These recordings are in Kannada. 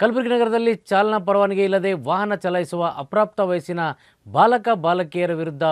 ಕಲಬುರಗಿ ನಗರದಲ್ಲಿ ಚಾಲನಾ ಪರವಾನಗಿ ಇಲ್ಲದೆ ವಾಹನ ಚಲಾಯಿಸುವ ಅಪ್ರಾಪ್ತ ವಯಸ್ಸಿನ ಬಾಲಕ ಬಾಲಕಿಯರ ವಿರುದ್ಧ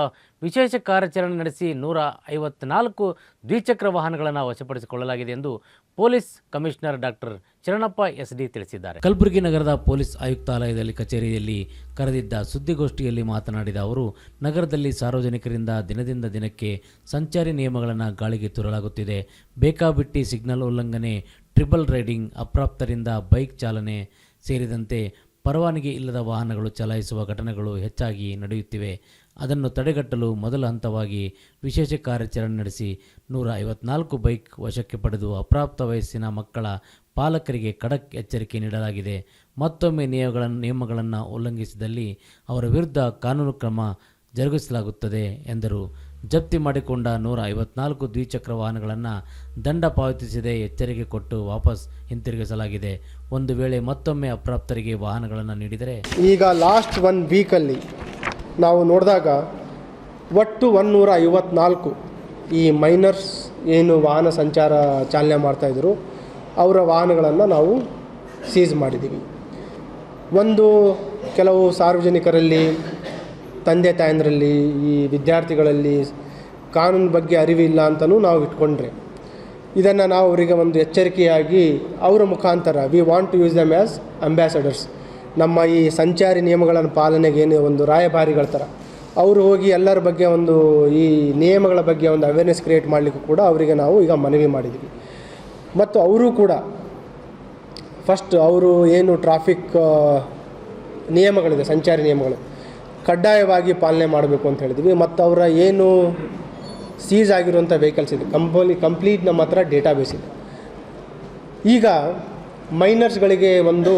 ವಿಶೇಷ ಕಾರ್ಯಾಚರಣೆ ನಡೆಸಿ 154 ದ್ವಿಚಕ್ರ ವಾಹನಗಳನ್ನು ವಶಪಡಿಸಿಕೊಳ್ಳಲಾಗಿದೆ ಎಂದು ಪೊಲೀಸ್ ಕಮಿಷನರ್ ಡಾಕ್ಟರ್ ಚರಣಪ್ಪ ಎಸ್ಡಿ ತಿಳಿಸಿದ್ದಾರೆ. ಕಲಬುರಗಿ ನಗರದ ಪೊಲೀಸ್ ಆಯುಕ್ತಾಲಯದಲ್ಲಿ ಕಚೇರಿಯಲ್ಲಿ ಕರೆದಿದ್ದ ಸುದ್ದಿಗೋಷ್ಠಿಯಲ್ಲಿ ಮಾತನಾಡಿದ ಅವರು, ನಗರದಲ್ಲಿ ಸಾರ್ವಜನಿಕರಿಂದ ದಿನದಿಂದ ದಿನಕ್ಕೆ ಸಂಚಾರಿ ನಿಯಮಗಳನ್ನು ಗಾಳಿಗೆ ತೂರಲಾಗುತ್ತಿದೆ. ಬೇಕಾಬಿಟ್ಟಿ ಸಿಗ್ನಲ್ ಉಲ್ಲಂಘನೆ, ಟ್ರಿಬಲ್ ರೈಡಿಂಗ್, ಅಪ್ರಾಪ್ತರಿಂದ ಬೈಕ್ ಚಾಲನೆ ಸೇರಿದಂತೆ ಪರವಾನಗಿ ಇಲ್ಲದ ವಾಹನಗಳು ಚಲಾಯಿಸುವ ಘಟನೆಗಳು ಹೆಚ್ಚಾಗಿ ನಡೆಯುತ್ತಿವೆ. ಅದನ್ನು ತಡೆಗಟ್ಟಲು ಮೊದಲ ಹಂತವಾಗಿ ವಿಶೇಷ ಕಾರ್ಯಾಚರಣೆ ನಡೆಸಿ 154 ಬೈಕ್ ವಶಕ್ಕೆ ಪಡೆದು ಅಪ್ರಾಪ್ತ ವಯಸ್ಸಿನ ಮಕ್ಕಳ ಪಾಲಕರಿಗೆ ಖಡಕ್ ಎಚ್ಚರಿಕೆ ನೀಡಲಾಗಿದೆ. ಮತ್ತೊಮ್ಮೆ ನಿಯಮಗಳನ್ನು ಉಲ್ಲಂಘಿಸಿದಲ್ಲಿ ಅವರ ವಿರುದ್ಧ ಕಾನೂನು ಕ್ರಮ ಜರುಗಿಸಲಾಗುತ್ತದೆ ಎಂದರು. ಜಪ್ತಿ ಮಾಡಿಕೊಂಡ 154 ದ್ವಿಚಕ್ರ ವಾಹನಗಳನ್ನು ದಂಡ ಪಾವತಿಸದೆ ಎಚ್ಚರಿಕೆ ಕೊಟ್ಟು ವಾಪಸ್ ಹಿಂತಿರುಗಿಸಲಾಗಿದೆ. ಒಂದು ವೇಳೆ ಮತ್ತೊಮ್ಮೆ ಅಪ್ರಾಪ್ತರಿಗೆ ವಾಹನಗಳನ್ನು ನೀಡಿದರೆ ಈಗ ಲಾಸ್ಟ್ 1 ವೀಕಲ್ಲಿ ನಾವು ನೋಡಿದಾಗ ಒಟ್ಟು 154 ಈ ಮೈನರ್ಸ್ ಏನು ವಾಹನ ಸಂಚಾರ ಚಾಲನೆ ಮಾಡ್ತಾಯಿದ್ರು ಅವರ ವಾಹನಗಳನ್ನು ನಾವು ಸೀಸ್ ಮಾಡಿದ್ದೀವಿ. ಒಂದು ಕೆಲವು ಸಾರ್ವಜನಿಕರಲ್ಲಿ, ತಂದೆ ತಾಯಂದರಲ್ಲಿ, ಈ ವಿದ್ಯಾರ್ಥಿಗಳಲ್ಲಿ ಕಾನೂನು ಬಗ್ಗೆ ಅರಿವಿಲ್ಲ ಅಂತಲೂ ನಾವು ಇಟ್ಕೊಂಡ್ರೆ ಇದನ್ನು ನಾವು ಅವರಿಗೆ ಒಂದು ಎಚ್ಚರಿಕೆಯಾಗಿ ಅವರ ಮುಖಾಂತರ we want to use them as ambassadors. ನಮ್ಮ ಈ ಸಂಚಾರಿ ನಿಯಮಗಳನ್ನು ಪಾಲನೆಗೆ ಏನು ಒಂದು ರಾಯಭಾರಿಗಳ ಥರ ಅವರು ಹೋಗಿ ಎಲ್ಲರ ಬಗ್ಗೆ ಒಂದು ಈ ನಿಯಮಗಳ ಬಗ್ಗೆ ಒಂದು ಅವೇರ್ನೆಸ್ ಕ್ರಿಯೇಟ್ ಮಾಡಲಿಕ್ಕೂ ಕೂಡ ಅವರಿಗೆ ನಾವು ಈಗ ಮನವಿ ಮಾಡಿದ್ದೀವಿ. ಮತ್ತು ಅವರು ಕೂಡ ಫಸ್ಟ್ ಅವರು ಏನು ಟ್ರಾಫಿಕ್ ನಿಯಮಗಳಿದೆ, ಸಂಚಾರಿ ನಿಯಮಗಳು ಕಡ್ಡಾಯವಾಗಿ ಪಾಲನೆ ಮಾಡಬೇಕು ಅಂತ ಹೇಳಿದ್ವಿ. ಮತ್ತು ಅವರ ಏನು ಸೀಸ್ ಆಗಿರುವಂಥ ವೆಹಿಕಲ್ಸ್ ಇದೆ ಕಂಪ್ಲೀಟ್ ನಮ್ಮ ಹತ್ರ ಡೇಟಾಬೇಸ್ ಇದೆ. ಈಗ ಮೈನರ್ಸ್ಗಳಿಗೆ ಒಂದು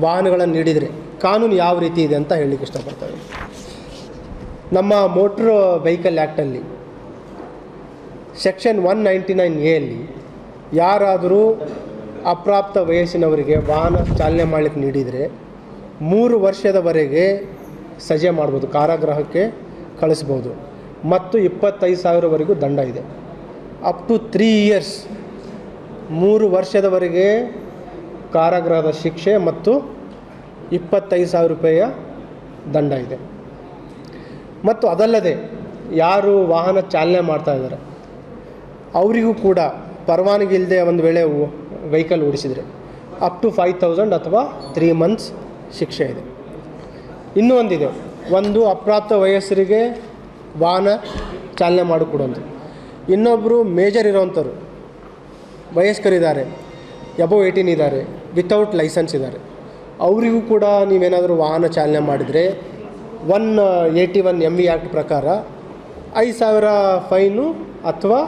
ವಾಹನಗಳನ್ನು ನೀಡಿದರೆ ಕಾನೂನು ಯಾವ ರೀತಿ ಇದೆ ಅಂತ ಹೇಳಲಿಕ್ಕೆ ಇಷ್ಟಪಡ್ತಾರೆ. ನಮ್ಮ ಮೋಟ್ರ್ ವೆಹಿಕಲ್ ಆ್ಯಕ್ಟಲ್ಲಿ ಸೆಕ್ಷನ್ 199A ಯಾರಾದರೂ ಅಪ್ರಾಪ್ತ ವಯಸ್ಸಿನವರಿಗೆ ವಾಹನ ಚಾಲನೆ ಮಾಡಲಿಕ್ಕೆ ನೀಡಿದರೆ 3 ವರ್ಷದವರೆಗೆ ಸಜೆ ಮಾಡ್ಬೋದು, ಕಾರಾಗೃಹಕ್ಕೆ ಕಳಿಸ್ಬೋದು ಮತ್ತು 25,000ವರೆಗೂ ದಂಡ ಇದೆ. ಅಪ್ ಟು 3 ಇಯರ್ಸ್ 3 ವರ್ಷದವರೆಗೆ ಕಾರಾಗೃಹದ ಶಿಕ್ಷೆ ಮತ್ತು 25,000 ರೂಪಾಯಿಯ ದಂಡ ಇದೆ. ಮತ್ತು ಅದಲ್ಲದೆ ಯಾರು ವಾಹನ ಚಾಲನೆ ಮಾಡ್ತಾ ಇದ್ದಾರೆ ಅವರಿಗೂ ಕೂಡ ಪರವಾನಗಿ ಇಲ್ಲದೆ ಒಂದು ವೇಳೆ ವೆಹಿಕಲ್ ಓಡಿಸಿದರೆ ಅಪ್ ಟು 5,000 ಅಥವಾ 3 ಮಂತ್ಸ್ ಶಿಕ್ಷೆ ಇದೆ. ಇನ್ನೂ ಒಂದಿದೆ, ಒಂದು ಅಪ್ರಾಪ್ತ ವಯಸ್ಸರಿಗೆ ವಾಹನ ಚಾಲನೆ ಮಾಡಿಕೊಡೋದು. ಇನ್ನೊಬ್ಬರು ಮೇಜರ್ ಇರೋವಂಥವ್ರು ವಯಸ್ಕರಿದ್ದಾರೆ, ಎಬೋ 18 ಇದ್ದಾರೆ, ವಿತೌಟ್ ಲೈಸೆನ್ಸ್ ಇದ್ದಾರೆ, ಅವರಿಗೂ ಕೂಡ ನೀವೇನಾದರೂ ವಾಹನ ಚಾಲನೆ ಮಾಡಿದರೆ 181 MV ಆ್ಯಕ್ಟ್ ಪ್ರಕಾರ 5,000 ಫೈನು ಅಥವಾ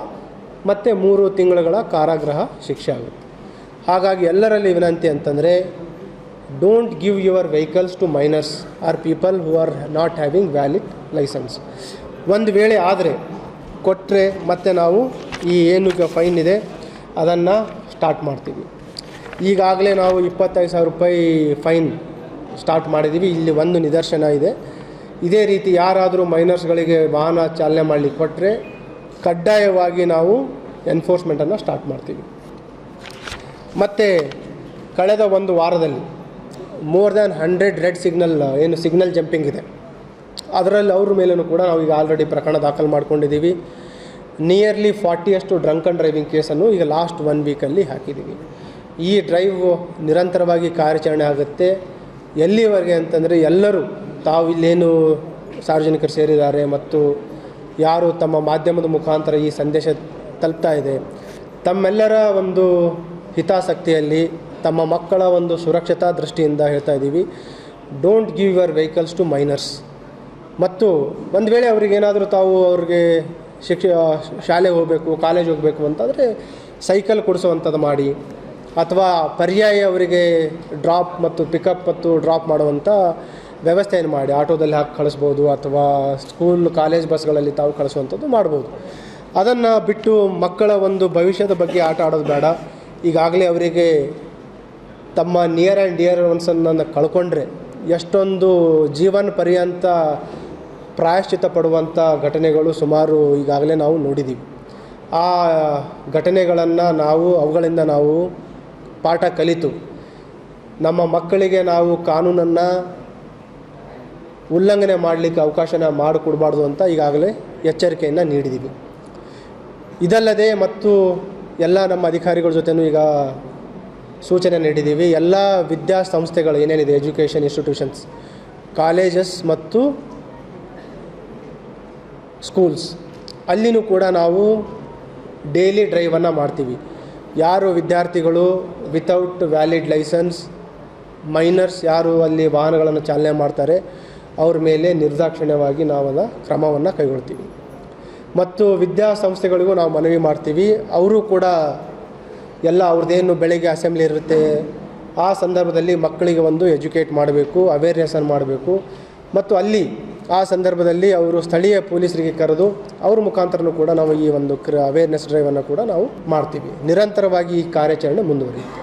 ಮತ್ತು 3 ತಿಂಗಳ ಕಾರಾಗೃಹ ಶಿಕ್ಷೆ ಆಗುತ್ತೆ. ಹಾಗಾಗಿ ಎಲ್ಲರಲ್ಲಿ ವಿನಂತಿ ಅಂತಂದರೆ, don't give your vehicles to minors or people who are not having valid licence. ಒಂದು ವೇಳೆ ಆದರೆ ಕೊಟ್ಟರೆ ಮತ್ತೆ ನಾವು ಈ ಏನು ಫೈನ್ ಇದೆ ಅದನ್ನು ಸ್ಟಾರ್ಟ್ ಮಾಡ್ತೀವಿ. ಈಗಾಗಲೇ ನಾವು 25,000 ರೂಪಾಯಿ ಫೈನ್ ಸ್ಟಾರ್ಟ್ ಮಾಡಿದ್ದೀವಿ. ಇಲ್ಲಿ ಒಂದು ನಿದರ್ಶನ ಇದೆ. ಇದೇ ರೀತಿ ಯಾರಾದರೂ ಮೈನರ್ಸ್ಗಳಿಗೆ ವಾಹನ ಚಾಲನೆ ಮಾಡಲಿಕ್ಕೆ ಕೊಟ್ಟರೆ ಕಡ್ಡಾಯವಾಗಿ ನಾವು ಎನ್ಫೋರ್ಸ್ಮೆಂಟನ್ನು ಸ್ಟಾರ್ಟ್ ಮಾಡ್ತೀವಿ. ಮತ್ತು ಕಳೆದ ಒಂದು ವಾರದಲ್ಲಿ ಮೋರ್ ದ್ಯಾನ್ 100 ರೆಡ್ ಸಿಗ್ನಲ್ ಏನು ಸಿಗ್ನಲ್ ಜಂಪಿಂಗ್ ಇದೆ ಅದರಲ್ಲಿ ಅವ್ರ ಮೇಲೂ ಕೂಡ ನಾವು ಈಗ ಆಲ್ರೆಡಿ ಪ್ರಕರಣ ದಾಖಲು ಮಾಡ್ಕೊಂಡಿದ್ದೀವಿ. ನಿಯರ್ಲಿ 40 ಡ್ರಂಕ್ ಆ್ಯಂಡ್ ಡ್ರೈವಿಂಗ್ ಕೇಸನ್ನು ಈಗ ಲಾಸ್ಟ್ 1 ವೀಕಲ್ಲಿ ಹಾಕಿದ್ದೀವಿ. ಈ ಡ್ರೈವ್ ನಿರಂತರವಾಗಿ ಕಾರ್ಯಾಚರಣೆ ಆಗುತ್ತೆ. ಎಲ್ಲಿವರೆಗೆ ಅಂತಂದರೆ ಎಲ್ಲರೂ ತಾವು ಇಲ್ಲೇನು ಸಾರ್ವಜನಿಕರು ಸೇರಿದ್ದಾರೆ ಮತ್ತು ಯಾರು ತಮ್ಮ ಮಾಧ್ಯಮದ ಮುಖಾಂತರ ಈ ಸಂದೇಶ ತಲುಪ್ತಾ ಇದೆ, ತಮ್ಮೆಲ್ಲರ ಒಂದು ಹಿತಾಸಕ್ತಿಯಲ್ಲಿ ತಮ್ಮ ಮಕ್ಕಳ ಒಂದು ಸುರಕ್ಷತಾ ದೃಷ್ಟಿಯಿಂದ ಹೇಳ್ತಾ ಇದ್ದೀವಿ, don't give your vehicles to minors. ಮತ್ತು ಒಂದು ವೇಳೆ ಅವ್ರಿಗೇನಾದರೂ ತಾವು ಅವ್ರಿಗೆ ಶಾಲೆಗೆ ಹೋಗಬೇಕು, ಕಾಲೇಜ್ ಹೋಗಬೇಕು ಅಂತಂದರೆ ಸೈಕಲ್ ಕೊಡಿಸುವಂಥದ್ದು ಮಾಡಿ, ಅಥವಾ ಪರ್ಯಾಯ ಅವರಿಗೆ ಡ್ರಾಪ್ ಮತ್ತು ಪಿಕಪ್ ಮತ್ತು ಡ್ರಾಪ್ ಮಾಡುವಂಥ ವ್ಯವಸ್ಥೆಯನ್ನು ಮಾಡಿ ಆಟೋದಲ್ಲಿ ಹಾಕಿ ಕಳಿಸ್ಬೋದು, ಅಥವಾ ಸ್ಕೂಲ್ ಕಾಲೇಜ್ ಬಸ್ಗಳಲ್ಲಿ ತಾವು ಕಳಿಸುವಂಥದ್ದು ಮಾಡ್ಬೋದು. ಅದನ್ನು ಬಿಟ್ಟು ಮಕ್ಕಳ ಒಂದು ಭವಿಷ್ಯದ ಬಗ್ಗೆ ಆಟ ಆಡೋದು ಬೇಡ. ಈಗಾಗಲೇ ಅವರಿಗೆ ತಮ್ಮ ನಿಯರ್ ಆ್ಯಂಡ್ ಡಿಯರ್ ಒನ್ಸನ್ನು ಕಳ್ಕೊಂಡ್ರೆ ಎಷ್ಟೊಂದು ಜೀವನ ಪರ್ಯಂತ ಪ್ರಾಯಶ್ಚಿತ್ತ ಪಡುವಂಥ ಘಟನೆಗಳು ಸುಮಾರು ಈಗಾಗಲೇ ನಾವು ನೋಡಿದ್ದೀವಿ. ಆ ಘಟನೆಗಳನ್ನು ಅವುಗಳಿಂದ ನಾವು ಪಾಠ ಕಲಿತು ನಮ್ಮ ಮಕ್ಕಳಿಗೆ ನಾವು ಕಾನೂನನ್ನು ಉಲ್ಲಂಘನೆ ಮಾಡಲಿಕ್ಕೆ ಅವಕಾಶನ ಮಾಡಿಕೊಡಬಾರ್ದು ಅಂತ ಈಗಾಗಲೇ ಎಚ್ಚರಿಕೆಯನ್ನು ನೀಡಿದ್ದೀವಿ. ಇದಲ್ಲದೆ ಮತ್ತು ಎಲ್ಲ ನಮ್ಮ ಅಧಿಕಾರಿಗಳ ಜೊತೆನೂ ಈಗ ಸೂಚನೆ ನೀಡಿದ್ದೀವಿ. ಎಲ್ಲ ವಿದ್ಯಾಸಂಸ್ಥೆಗಳು ಏನೇನಿದೆ, ಎಜುಕೇಷನ್ ಇನ್ಸ್ಟಿಟ್ಯೂಷನ್ಸ್, ಕಾಲೇಜಸ್ ಮತ್ತು ಸ್ಕೂಲ್ಸ್, ಅಲ್ಲಿನೂ ಕೂಡ ನಾವು ಡೈಲಿ ಡ್ರೈವನ್ನು ಮಾಡ್ತೀವಿ. ಯಾರು ವಿದ್ಯಾರ್ಥಿಗಳು ವಿತೌಟ್ ವ್ಯಾಲಿಡ್ ಲೈಸೆನ್ಸ್, ಮೈನರ್ಸ್ ಯಾರು ಅಲ್ಲಿ ವಾಹನಗಳನ್ನು ಚಾಲನೆ ಮಾಡ್ತಾರೆ ಅವ್ರ ಮೇಲೆ ನಿರ್ದಾಕ್ಷಿಣ್ಯವಾಗಿ ನಾವು ಕ್ರಮವನ್ನು ಕೈಗೊಳ್ತೀವಿ. ಮತ್ತು ವಿದ್ಯಾಸಂಸ್ಥೆಗಳಿಗೂ ನಾವು ಮನವಿ ಮಾಡ್ತೀವಿ, ಅವರು ಕೂಡ ಎಲ್ಲ ಅವ್ರದ್ದೇನು ಬೆಳಗ್ಗೆ ಅಸೆಂಬ್ಲಿ ಇರುತ್ತೆ ಆ ಸಂದರ್ಭದಲ್ಲಿ ಮಕ್ಕಳಿಗೆ ಒಂದು ಎಜುಕೇಟ್ ಮಾಡಬೇಕು, ಅವೇರ್ನೆಸ್ಸನ್ನು ಮಾಡಬೇಕು. ಮತ್ತು ಅಲ್ಲಿ ಆ ಸಂದರ್ಭದಲ್ಲಿ ಅವರು ಸ್ಥಳೀಯ ಪೊಲೀಸರಿಗೆ ಕರೆದು ಅವ್ರ ಮುಖಾಂತರನೂ ಕೂಡ ನಾವು ಈ ಒಂದು ಅವೇರ್ನೆಸ್ ಡ್ರೈವನ್ನು ಕೂಡ ನಾವು ಮಾಡ್ತೀವಿ. ನಿರಂತರವಾಗಿ ಈ ಕಾರ್ಯಾಚರಣೆ ಮುಂದುವರಿಯುತ್ತೆ.